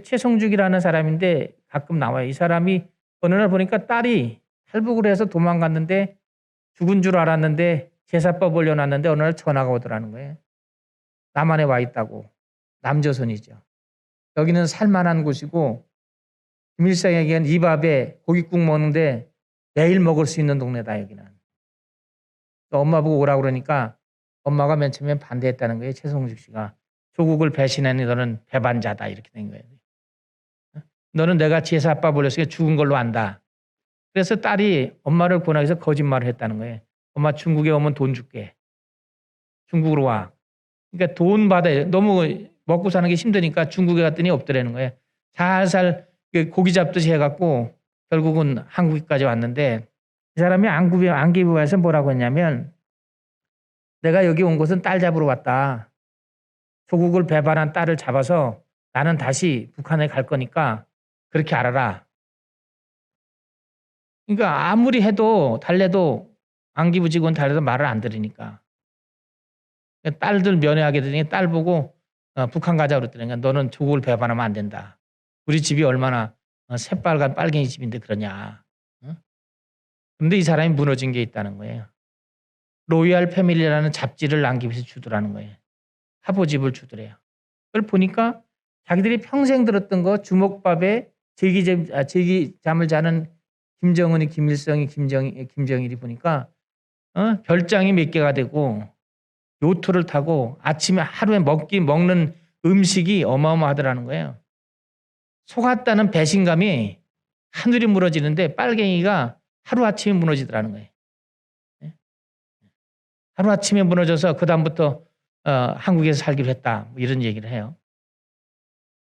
최성죽이라는 사람인데 가끔 나와요. 이 사람이 어느 날 보니까 딸이 탈북을 해서 도망갔는데 죽은 줄 알았는데 제사법 올려놨는데 어느 날 전화가 오더라는 거예요. 남한에 와 있다고. 남조선이죠. 여기는 살만한 곳이고 김일성에게는 이 밥에 고깃국 먹는데 매일 먹을 수 있는 동네다 여기는. 엄마 보고 오라고 그러니까 엄마가 맨 처음에 반대했다는 거예요. 최성죽 씨가. 조국을 배신하니 너는 배반자다 이렇게 된 거예요. 너는 내가 제사밥 올렸으니까 죽은 걸로 안다. 그래서 딸이 엄마를 권하기 위해서 거짓말을 했다는 거예요. 엄마 중국에 오면 돈 줄게. 중국으로 와. 그러니까 돈 받아요. 너무 먹고 사는 게 힘드니까 중국에 갔더니 없더라는 거예요. 살살 고기 잡듯이 해갖고 결국은 한국까지 왔는데 이 사람이 안기부에서 뭐라고 했냐면 내가 여기 온 곳은 딸 잡으러 왔다. 조국을 배반한 딸을 잡아서 나는 다시 북한에 갈 거니까 그렇게 알아라. 그러니까 아무리 해도 달래도 안기부 직원 달래도 말을 안 들으니까. 딸들 면회하게 되니 딸 보고 북한 가자 그랬더니 너는 조국을 배반하면 안 된다. 우리 집이 얼마나 새빨간 빨갱이 집인데 그러냐. 그런데 이 사람이 무너진 게 있다는 거예요. 로얄 패밀리라는 잡지를 남기면서 주더라는 거예요. 화보집을 주더래요. 그걸 보니까 자기들이 평생 들었던 거 주먹밥에 제기잠을 자는 김정은이, 김일성이, 김정일이 보니까 별장이 몇 개가 되고 요트를 타고 아침에 하루에 먹는 음식이 어마어마하더라는 거예요. 속았다는 배신감이 하늘이 무너지는데 빨갱이가 하루아침에 무너지더라는 거예요. 하루아침에 무너져서 그다음부터 한국에서 살기로 했다. 뭐 이런 얘기를 해요.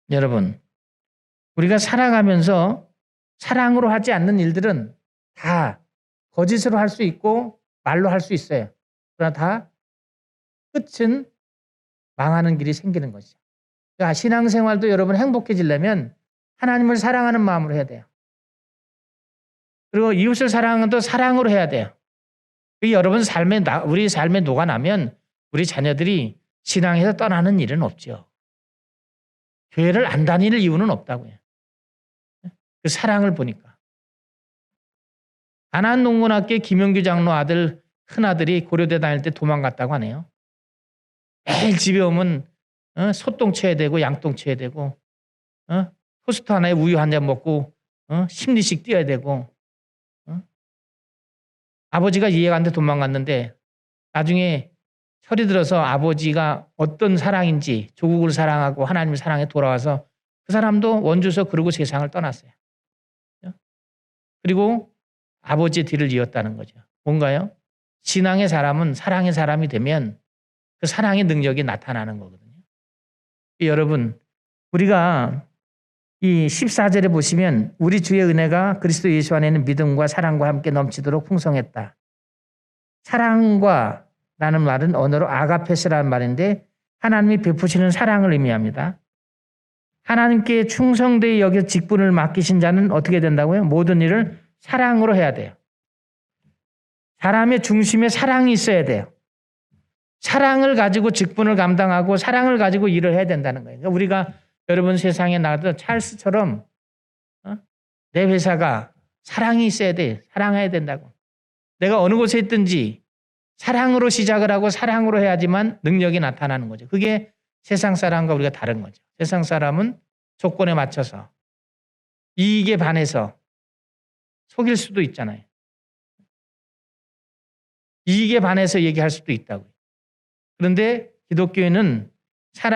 여러분, 우리가 살아가면서 사랑으로 하지 않는 일들은 다 거짓으로 할 수 있고 말로 할 수 있어요. 그러나 다 끝은 망하는 길이 생기는 것이죠. 그러니까 신앙생활도 여러분 행복해지려면 하나님을 사랑하는 마음으로 해야 돼요. 그리고 이웃을 사랑하는 것도 사랑으로 해야 돼요. 여러분 우리 삶에 녹아나면 우리 자녀들이 신앙에서 떠나는 일은 없죠. 교회를 안 다닐 이유는 없다고요. 그 사랑을 보니까. 안한농문학교 김영규 장로 큰아들이 고려대 다닐 때 도망갔다고 하네요. 매일 집에 오면 소똥 쳐야 되고 양똥 쳐야 되고 토스트 하나에 우유 한 잔 먹고 10리씩 뛰어야 되고 아버지가 이해가 안 돼 도망갔는데 나중에 철이 들어서 아버지가 어떤 사랑인지 조국을 사랑하고 하나님을 사랑해 돌아와서 그 사람도 원주서 그러고 세상을 떠났어요. 그리고 아버지의 뒤를 이었다는 거죠. 뭔가요? 신앙의 사람은 사랑의 사람이 되면 그 사랑의 능력이 나타나는 거거든요. 여러분, 우리가 이 14절에 보시면 우리 주의 은혜가 그리스도 예수 안에 있는 믿음과 사랑과 함께 넘치도록 풍성했다. 사랑과 라는 말은 언어로 아가페스라는 말인데 하나님이 베푸시는 사랑을 의미합니다. 하나님께 충성되이 여겨 직분을 맡기신 자는 어떻게 된다고요? 모든 일을 사랑으로 해야 돼요. 사람의 중심에 사랑이 있어야 돼요. 사랑을 가지고 직분을 감당하고 사랑을 가지고 일을 해야 된다는 거예요. 그러니까 우리가 여러분 세상에 나가도 찰스처럼 내 회사가 사랑이 있어야 돼. 사랑해야 된다고. 내가 어느 곳에 있든지 사랑으로 시작을 하고 사랑으로 해야지만 능력이 나타나는 거죠. 그게 세상 사람과 우리가 다른 거죠. 세상 사람은 조건에 맞춰서 이익에 반해서 속일 수도 있잖아요. 이익에 반해서 얘기할 수도 있다고요. 그런데 기독교인은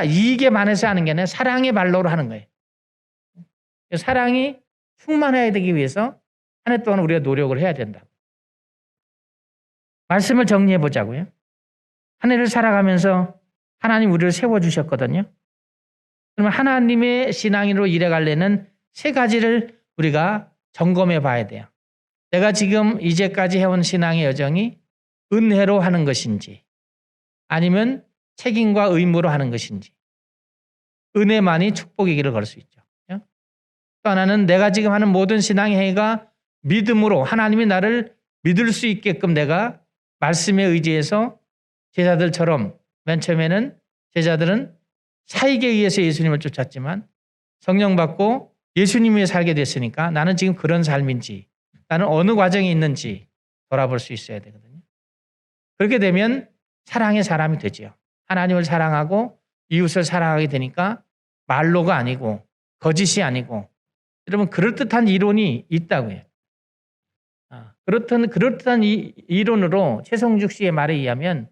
이익에 반해서 하는 게 아니라 사랑의 말로로 하는 거예요. 사랑이 충만해야 되기 위해서 한 해 동안 우리가 노력을 해야 된다. 말씀을 정리해 보자고요. 한 해를 살아가면서 하나님 우리를 세워주셨거든요. 그러면 하나님의 신앙인으로 일해가려는 세 가지를 우리가 점검해 봐야 돼요. 내가 지금 이제까지 해온 신앙의 여정이 은혜로 하는 것인지 아니면 책임과 의무로 하는 것인지. 은혜만이 축복의 길을 걸 수 있죠. 또 하나는 내가 지금 하는 모든 신앙의 행위가 믿음으로 하나님이 나를 믿을 수 있게끔 내가 말씀에 의지해서 제자들처럼 맨 처음에는 제자들은 사익에 의해서 예수님을 쫓았지만 성령 받고 예수님 위해 살게 됐으니까 나는 지금 그런 삶인지 나는 어느 과정에 있는지 돌아볼 수 있어야 되거든요. 그렇게 되면 사랑의 사람이 되지요. 하나님을 사랑하고 이웃을 사랑하게 되니까 말로가 아니고 거짓이 아니고 여러분 그럴듯한 이론이 있다고요. 그렇듯한 이론으로 최성죽 씨의 말에 의하면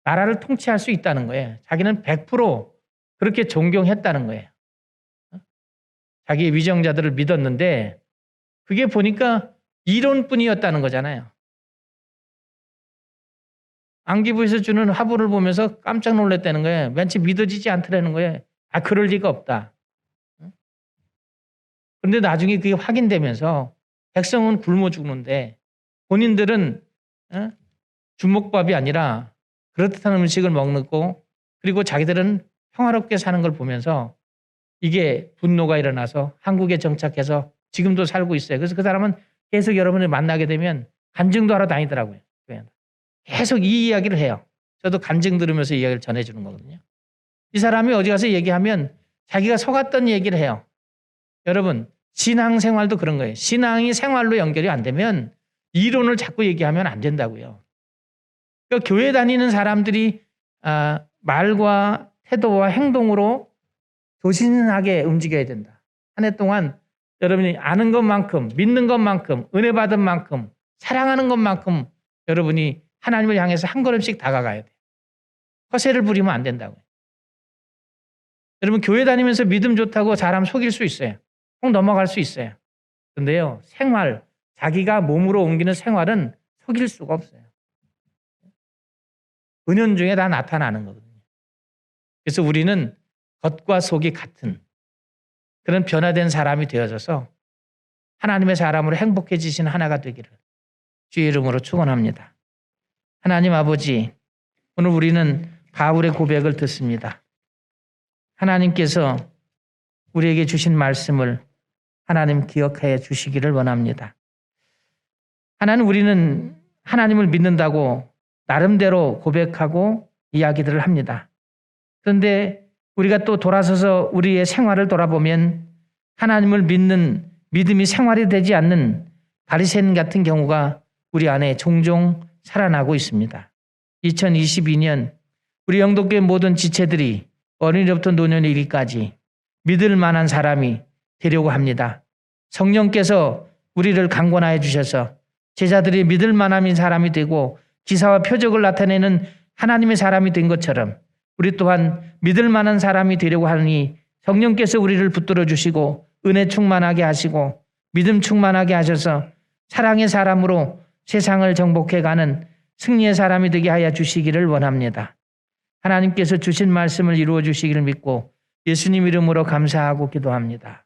나라를 통치할 수 있다는 거예요. 자기는 100% 그렇게 존경했다는 거예요. 자기의 위정자들을 믿었는데 그게 보니까 이론뿐이었다는 거잖아요. 안기부에서 주는 화보를 보면서 깜짝 놀랐다는 거예요. 왠지 믿어지지 않더라는 거예요. 그럴 리가 없다. 그런데 나중에 그게 확인되면서 백성은 굶어 죽는데 본인들은 주먹밥이 아니라 그럴듯한 음식을 먹고 그리고 자기들은 평화롭게 사는 걸 보면서 이게 분노가 일어나서 한국에 정착해서 지금도 살고 있어요. 그래서 그 사람은 계속 여러분을 만나게 되면 간증도 하러 다니더라고요. 계속 이 이야기를 해요. 저도 간증 들으면서 이야기를 전해주는 거거든요. 이 사람이 어디 가서 얘기하면 자기가 속았던 얘기를 해요. 여러분 신앙생활도 그런 거예요. 신앙이 생활로 연결이 안 되면 이론을 자꾸 얘기하면 안 된다고요. 그러니까 교회 다니는 사람들이 말과 태도와 행동으로 조신하게 움직여야 된다. 한 해 동안 여러분이 아는 것만큼, 믿는 것만큼, 은혜 받은 만큼, 사랑하는 것만큼 여러분이 하나님을 향해서 한 걸음씩 다가가야 돼요. 허세를 부리면 안 된다고요. 여러분 교회 다니면서 믿음 좋다고 사람 속일 수 있어요. 꼭 넘어갈 수 있어요. 그런데요, 생활, 자기가 몸으로 옮기는 생활은 속일 수가 없어요. 은연중에 다 나타나는 거거든요. 그래서 우리는 겉과 속이 같은 그런 변화된 사람이 되어져서 하나님의 사람으로 행복해지신 하나가 되기를 주의 이름으로 축원합니다. 하나님 아버지, 오늘 우리는 바울의 고백을 듣습니다. 하나님께서 우리에게 주신 말씀을 하나님 기억하여 주시기를 원합니다. 하나님, 우리는 하나님을 믿는다고 나름대로 고백하고 이야기들을 합니다. 그런데 우리가 또 돌아서서 우리의 생활을 돌아보면 하나님을 믿는 믿음이 생활이 되지 않는 바리새인 같은 경우가 우리 안에 종종 살아나고 있습니다. 2022년 우리 영덕교회 모든 지체들이 어린이부터 노년에 이르기까지 믿을 만한 사람이 되려고 합니다. 성령께서 우리를 강권하여 주셔서 제자들이 믿을 만한 사람이 되고 기사와 표적을 나타내는 하나님의 사람이 된 것처럼 우리 또한 믿을 만한 사람이 되려고 하니 성령께서 우리를 붙들어 주시고 은혜 충만하게 하시고 믿음 충만하게 하셔서 사랑의 사람으로 세상을 정복해가는 승리의 사람이 되게 하여 주시기를 원합니다. 하나님께서 주신 말씀을 이루어 주시기를 믿고 예수님 이름으로 감사하고 기도합니다.